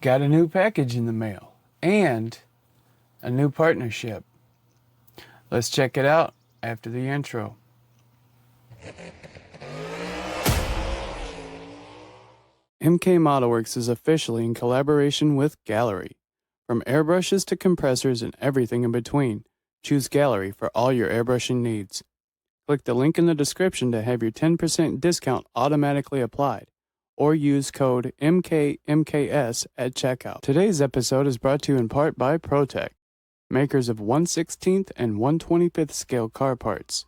got a new package in the mail and a new partnership. Let's check it out after the intro. MK Modelworks is officially in collaboration with Gallery. From airbrushes to compressors and everything in between, choose Gallery for all your airbrushing needs. Click the link in the description to have your 10% discount automatically applied, or use code MKMKS at checkout. Today's episode is brought to you in part by ProTech, makers of 1/16th and 1/25th scale car parts,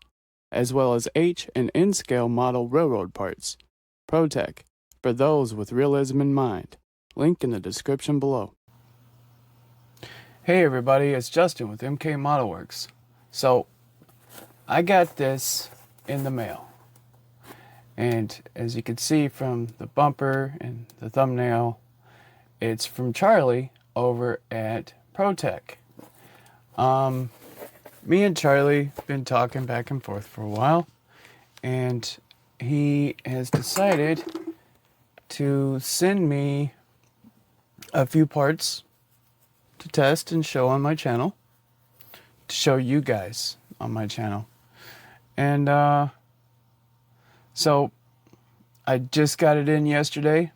as well as H and N scale model railroad parts. ProTech, for those with realism in mind. Link in the description below. Hey everybody, it's Justin with MK Modelworks. So, I got this in the mail. And as you can see from the bumper and the thumbnail, it's from Charlie over at ProTech. Me and Charlie have been talking back and forth for a while, and he has decided to send me a few parts to test and show on my channel, to show you guys on my channel. And so I just got it in yesterday.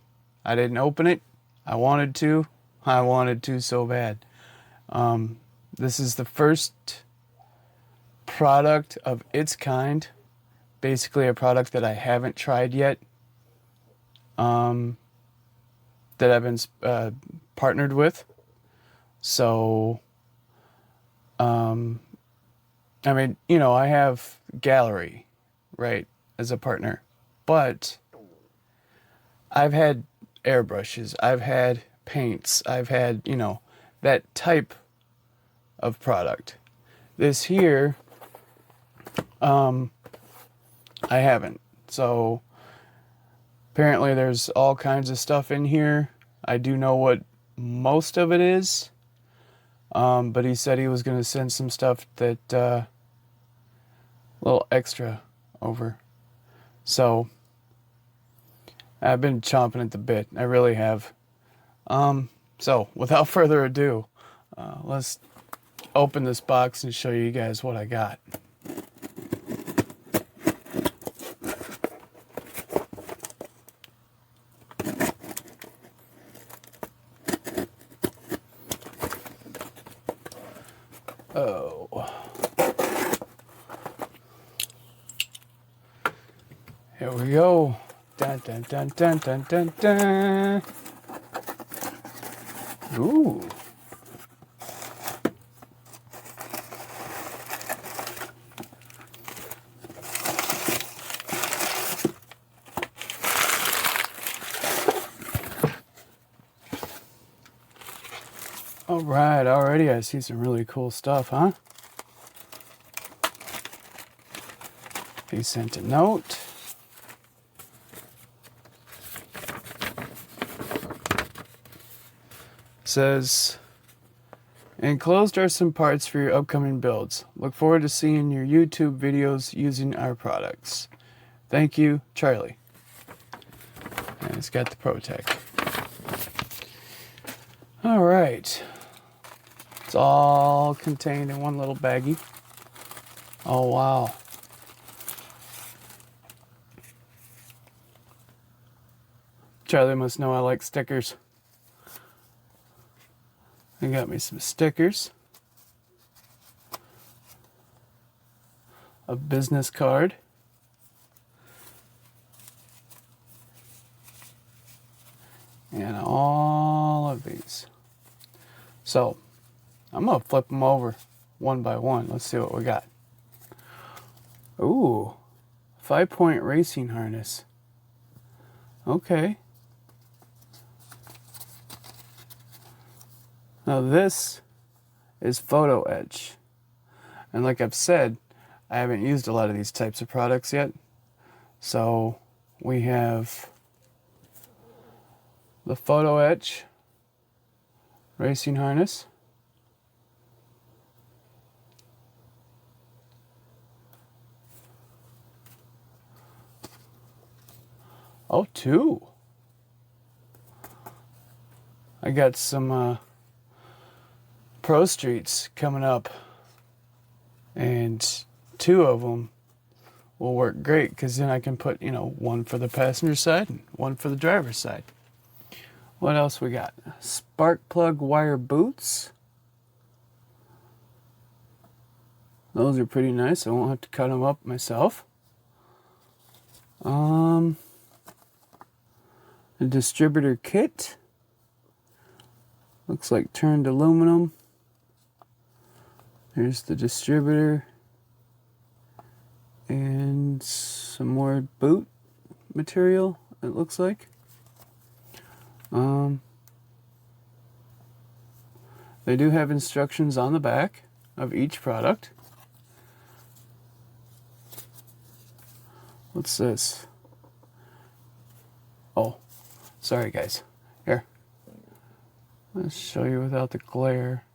I didn't open it. I wanted to so bad. This is the first product of its kind, basically a product that I haven't tried yet, that I've been partnered with. So, I mean, you know, I have Gallery, right, as a partner, but I've had airbrushes, I've had paints, I've had, you know, that type of product. This here, I haven't. So apparently there's all kinds of stuff in here. I do know what most of it is, but he said he was going to send some stuff that a little extra over. So I've been chomping at the bit. I really have. So without further ado, let's open this box and show you guys what I got. Oh. Here we go. Dun dun dun dun dun dun dun. Ooh. All right, already I see some really cool stuff, huh? He sent a note. Says, enclosed are some parts for your upcoming builds. Look forward to seeing your YouTube videos using our products. Thank you, Charlie. And it's got the ProTech. All right. It's all contained in one little baggie. Oh, wow. Charlie must know I like stickers. They got me some stickers, a business card, and all of these. So I'm gonna flip them over one by one. Let's see what we got. Ooh, 5-point racing harness. Okay. Now this is photo etch. And like I've said, I haven't used a lot of these types of products yet. So we have the photo etch racing harness. Oh, two. I got some Pro Streets coming up, and 2 of them will work great because then I can put, one for the passenger side and one for the driver's side. What else we got? Spark plug wire boots. Those are pretty nice. I won't have to cut them up myself. A distributor kit. Looks like turned aluminum. There's the distributor. And some more boot material, it looks like. They do have instructions on the back of each product. What's this? Oh, sorry guys. Here. Let's show you without the glare.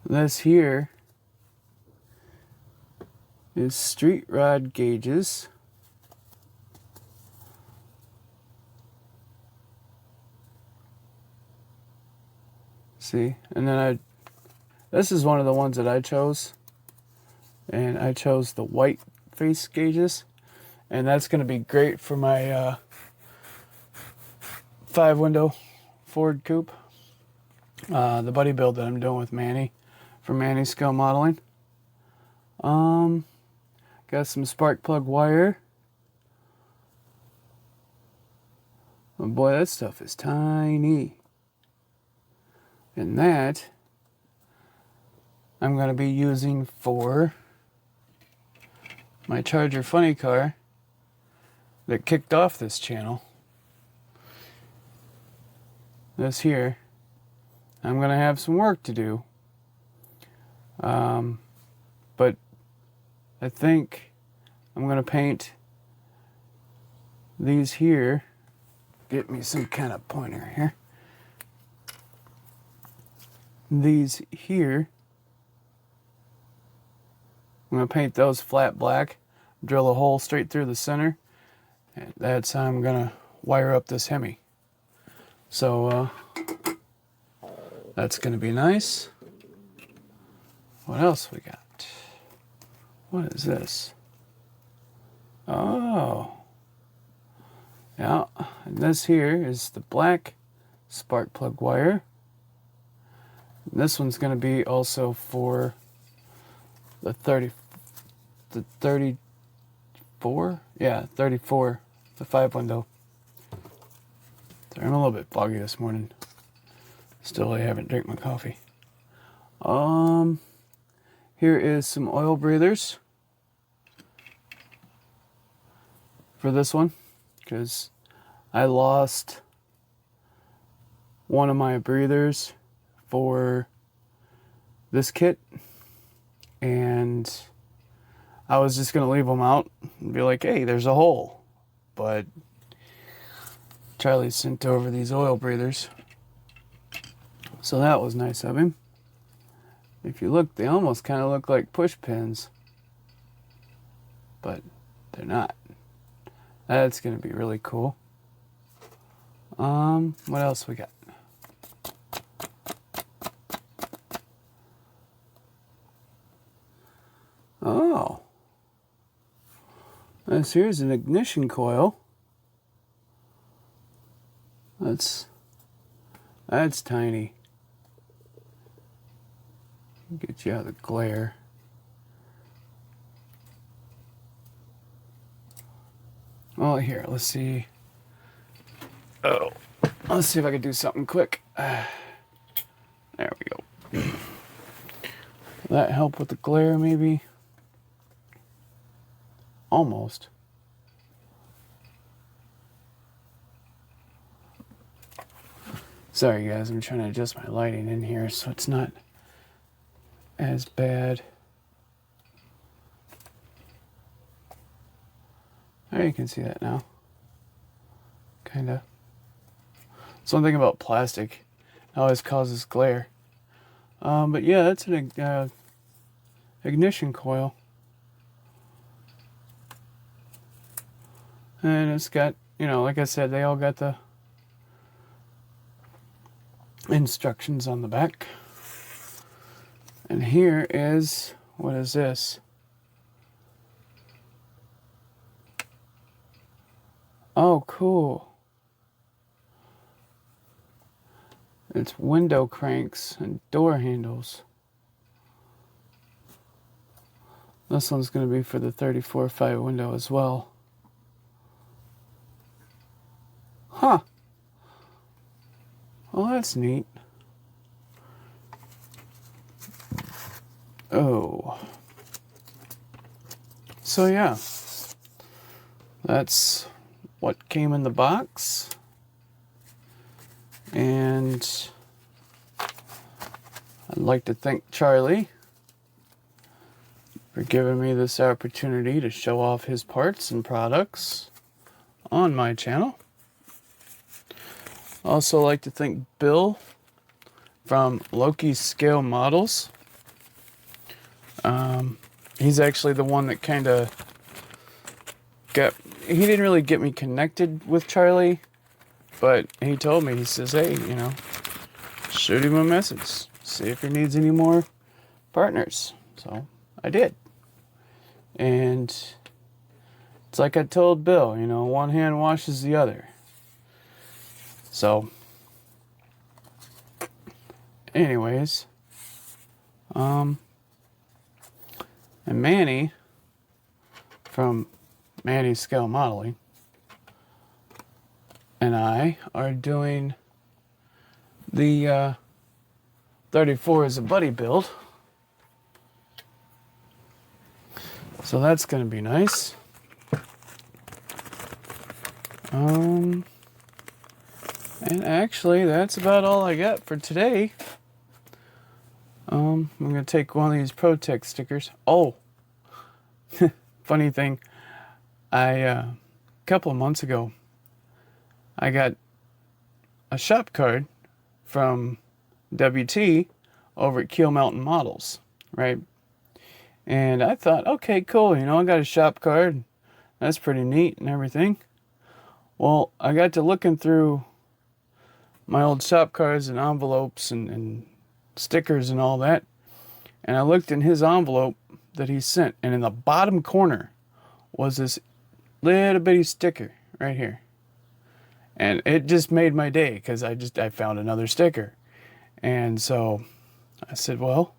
This here is street rod gauges. See, and then this is one of the ones that I chose, and I chose the white face gauges, and that's going to be great for my 5-window Ford coupe, the buddy build that I'm doing with Manny from Manny Scale Modeling. Got some spark plug wire. Oh boy, that stuff is tiny. And that I'm going to be using for my Charger funny car that kicked off this channel. This here, I'm going to have some work to do. But I think I'm going to paint these here. Get me some kind of pointer here. These here, I'm going to paint those flat black, drill a hole straight through the center, and that's how I'm going to wire up this Hemi. So that's going to be nice. What else we got? What is this? Oh, yeah, and this here is the black spark plug wire. This one's going to be also for the 34? Yeah, 34, the 5-window. Sorry, I'm a little bit foggy this morning. Still, I haven't drank my coffee. Here is some oil breathers for this one, because I lost one of my breathers for this kit, and I was just gonna leave them out and be like, hey, there's a hole, but Charlie sent over these oil breathers, so that was nice of him. If you look, they almost kind of look like push pins, but they're not. That's gonna be really cool. What else we got? Oh, here's an ignition coil. That's tiny. Get you out of the glare. Oh, here, let's see. Oh, let's see if I can do something quick. There we go. Will that help with the glare, maybe? Almost. Sorry guys, I'm trying to adjust my lighting in here so it's not as bad. There, you can see that now. Kinda. It's one thing about plastic. It always causes glare. But yeah, that's an ignition coil. And it's got, you know, like I said, they all got the instructions on the back. And here is, what is this? Oh, cool. It's window cranks and door handles. This one's going to be for the 34.5 window as well. Huh. Well, that's neat. Oh. So yeah, that's what came in the box. And I'd like to thank Charlie for giving me this opportunity to show off his parts and products on my channel. Also like to thank Bill from Loki's Scale Models. He's actually the one that kind of he didn't really get me connected with Charlie, but he told me, he says, hey, you know, shoot him a message, see if he needs any more partners. So I did. And it's like I told Bill, you know, one hand washes the other. So anyways, and Manny from Manny's Scale Modeling and I are doing the 34 as a buddy build. So that's going to be nice. And actually, that's about all I got for today. I'm going to take one of these Protect stickers. Oh, funny thing. A couple of months ago, I got a shop card from WT over at Keel Mountain Models, right? And I thought, okay, cool, you know, I got a shop card. That's pretty neat and everything. Well, I got to looking through my old shop cards and envelopes and stickers and all that. And I looked in his envelope that he sent, and in the bottom corner was this little bitty sticker right here. And it just made my day, because I found another sticker. And so I said, well,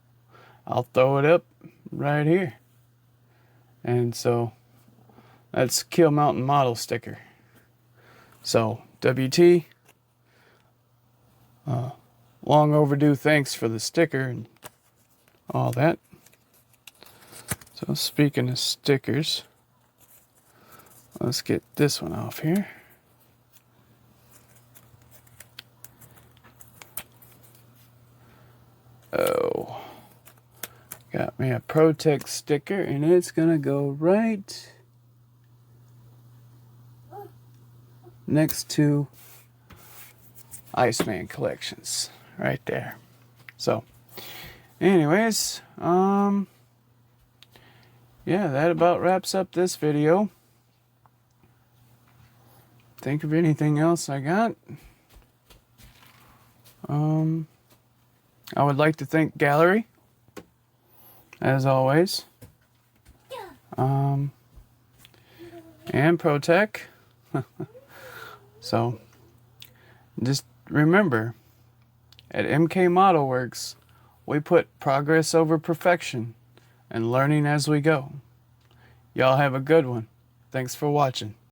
I'll throw it up right here. And so that's Keel Mountain Model sticker. So WT, long overdue thanks for the sticker and all that. So speaking of stickers, let's get this one off here. Oh, got me a Protect sticker, and it's gonna go right next to Iceman Collections, right there. So anyways, yeah, that about wraps up this video. Think of anything else I got? I would like to thank Gallery, as always, and Protect. So just remember, at MK Modelworks, we put progress over perfection and learning as we go. Y'all have a good one. Thanks for watching.